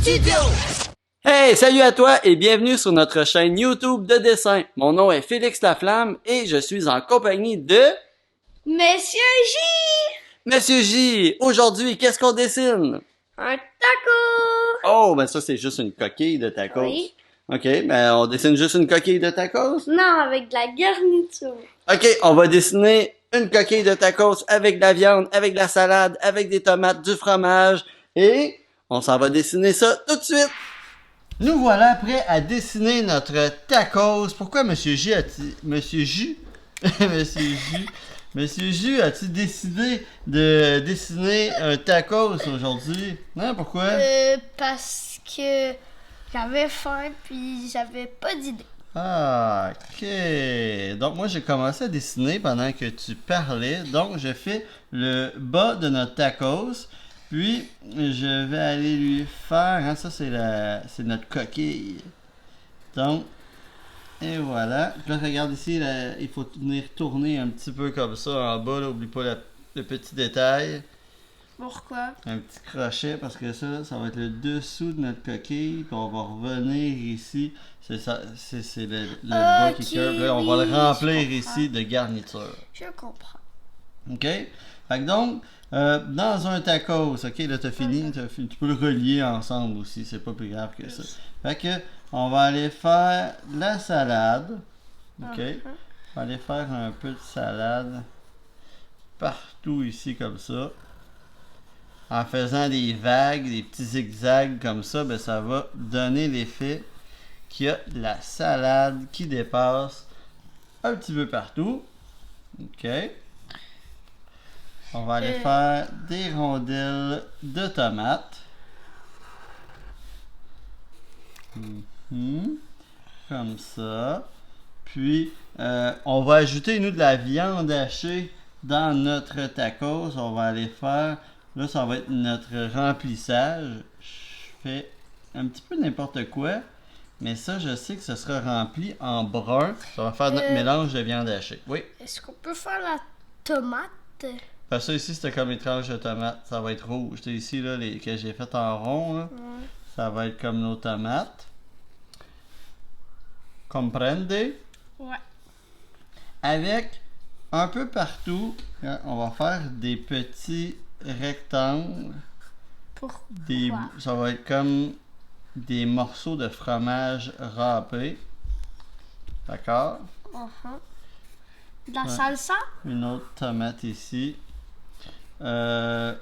Studio! Hey, salut à toi et bienvenue sur notre chaîne YouTube de dessin. Mon nom est Félix Laflamme et je suis en compagnie de... Monsieur J! Monsieur J! Aujourd'hui, qu'est-ce qu'on dessine? Un taco! Oh, ben ça c'est juste une coquille de tacos. Oui. Ok, ben on dessine juste une coquille de tacos? Non, avec de la garniture. Ok, on va dessiner une coquille de tacos avec de la viande, avec de la salade, avec des tomates, du fromage et on s'en va dessiner ça tout de suite. Nous voilà prêts à dessiner notre tacos. Pourquoi Monsieur J a-t-il... Monsieur J? Monsieur J a-t-il décidé de dessiner un tacos aujourd'hui? Non, pourquoi? Parce que j'avais faim puis j'avais pas d'idée. Ah, ok. Donc moi j'ai commencé à dessiner pendant que tu parlais. Donc je fais le bas de notre tacos. Puis je vais aller lui faire. Hein, ça c'est notre coquille. Donc et voilà. Puis là regarde ici, là, il faut venir tourner un petit peu comme ça en bas. Là, oublie pas le petit détail. Pourquoi? Un petit crochet parce que ça va être le dessous de notre coquille. Puis on va revenir ici. C'est ça, c'est le bas qui curve. Là, on va le remplir ici de garniture. Je comprends. OK? Fait que donc, dans un tacos, OK, là t'as fini, tu peux le relier ensemble aussi, c'est pas plus grave que ça. Fait que, on va aller faire la salade. OK? On va aller faire un peu de salade partout ici comme ça. En faisant des vagues, des petits zigzags comme ça, ben ça va donner l'effet qu'il y a de la salade qui dépasse un petit peu partout. OK? On va aller faire des rondelles de tomates. Comme ça. Puis, on va ajouter, nous, de la viande hachée dans notre tacos. On va aller faire... Là, ça va être notre remplissage. Je fais un petit peu n'importe quoi. Mais ça, je sais que ce sera rempli en brun. Ça va faire notre mélange de viande hachée. Oui. Est-ce qu'on peut faire la tomate? Parce que ça ici, c'était comme les tranches de tomates. Ça va être rouge. C'est ici, là, les que j'ai fait en rond. Là. Ça va être comme nos tomates. Comprende? Ouais. Avec un peu partout, on va faire des petits rectangles. Pourquoi? Ça va être comme des morceaux de fromage râpé. D'accord? De la salsa? Une autre tomate ici. Ouais,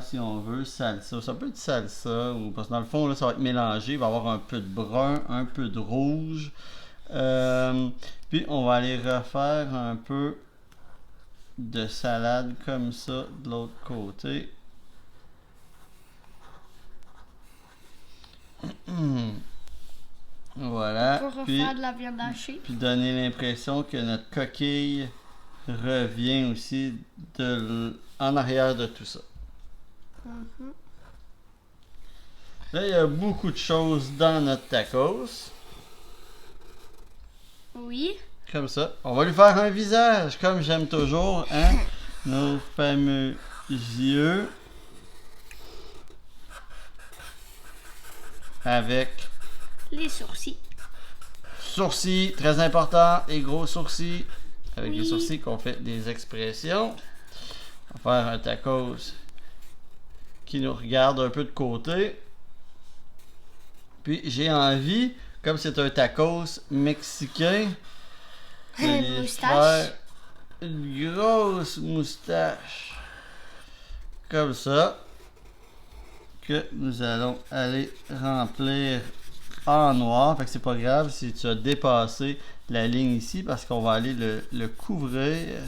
si on veut, salsa. Ça peut être salsa, ou parce que dans le fond, là, ça va être mélangé. Il va y avoir un peu de brun, un peu de rouge. Puis on va aller refaire un peu de salade comme ça de l'autre côté. Voilà. Pour refaire de la viande hachée. Puis donner l'impression que notre coquille revient aussi en arrière de tout ça. Là, il y a beaucoup de choses dans notre tacos. Oui. Comme ça. On va lui faire un visage, comme j'aime toujours, hein? Nos fameux yeux. Avec les sourcils. Sourcils, très important, les gros sourcils. Avec les sourcils qu'on fait des expressions. On va faire un tacos qui nous regarde un peu de côté. Puis j'ai envie, comme c'est un tacos mexicain, de lui faire une grosse moustache. Comme ça. Que nous allons aller remplir en noir. Fait que c'est pas grave si tu as dépassé la ligne ici parce qu'on va aller le couvrir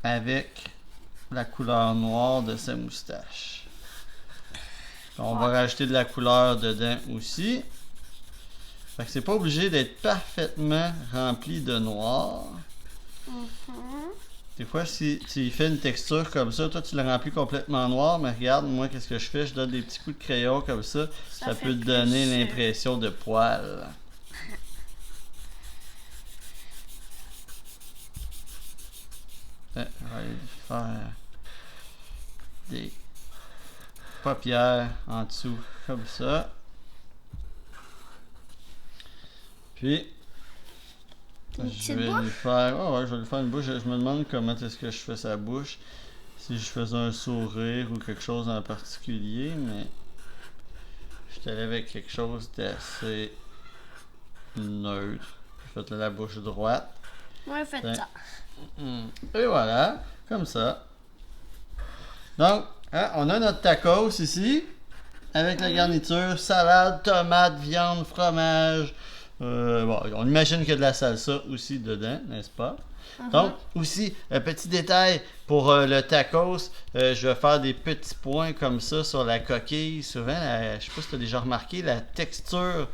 avec la couleur noire de sa moustache. On va rajouter de la couleur dedans aussi. Fait que c'est pas obligé d'être parfaitement rempli de noir. Des fois, si tu fais une texture comme ça, toi tu le remplis complètement noir, mais regarde, moi qu'est-ce que je fais? Je donne des petits coups de crayon comme ça. Ça peut te donner l'impression de poils. On va aller faire des paupières en dessous, comme ça. Puis, je vais lui faire... Oh ouais, je vais lui faire une bouche. Je me demande comment est-ce que je fais sa bouche. Si je faisais un sourire ou quelque chose en particulier, mais... Je suis allé avec quelque chose d'assez neutre. J'ai fait la bouche droite. Ouais, faites ça. Et voilà, comme ça. Donc, hein, on a notre tacos ici, avec la garniture, salade, tomate, viande, fromage. Bon, on imagine qu'il y a de la salsa aussi dedans, n'est-ce pas? Donc, aussi, un petit détail pour le tacos, je vais faire des petits points comme ça sur la coquille. Souvent, je sais pas si tu as déjà remarqué, la texture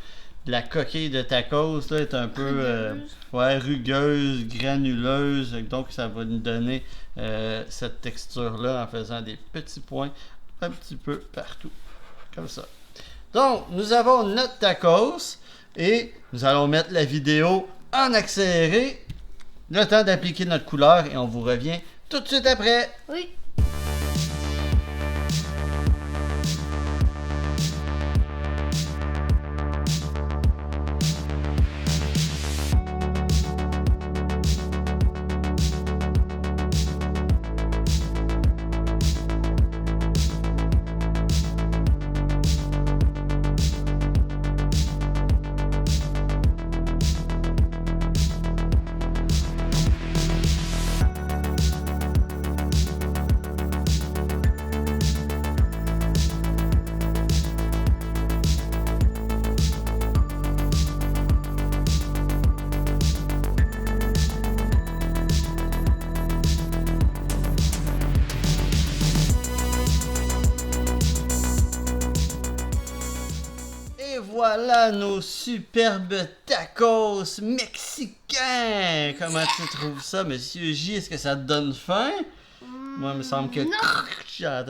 de la coquille de tacos là, est un peu rugueuse, granuleuse. Donc, ça va nous donner cette texture-là en faisant des petits points un petit peu partout. Comme ça. Donc, nous avons notre tacos et nous allons mettre la vidéo en accéléré. Le temps d'appliquer notre couleur et on vous revient tout de suite après. Oui. Voilà nos superbes tacos mexicains. Comment tu trouves ça, Monsieur J? Est-ce que ça te donne faim? Moi, il me semble que...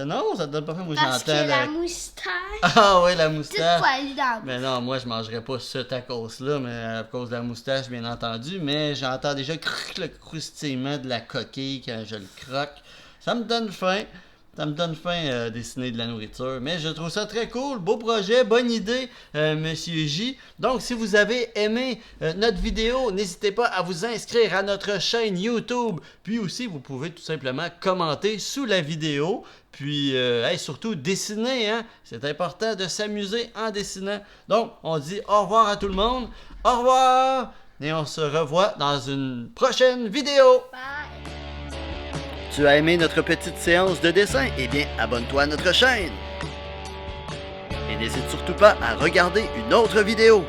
Non, ça te donne pas faim. Moi, Parce j'entends... que la moustache... Ah oui, la Toute moustache. poilue dans Mais non, moi, je mangerais pas ce tacos-là, mais à cause de la moustache, bien entendu. Mais j'entends déjà le croustillement de la coquille quand je le croque. Ça me donne faim. Ça me donne faim dessiner de la nourriture. Mais je trouve ça très cool. Beau projet, bonne idée, Monsieur J. Donc, si vous avez aimé notre vidéo, n'hésitez pas à vous inscrire à notre chaîne YouTube. Puis aussi, vous pouvez tout simplement commenter sous la vidéo. Puis, surtout, dessiner. Hein? C'est important de s'amuser en dessinant. Donc, on dit au revoir à tout le monde. Au revoir. Et on se revoit dans une prochaine vidéo. Bye. Tu as aimé notre petite séance de dessin? Eh bien, abonne-toi à notre chaîne. Et n'hésite surtout pas à regarder une autre vidéo.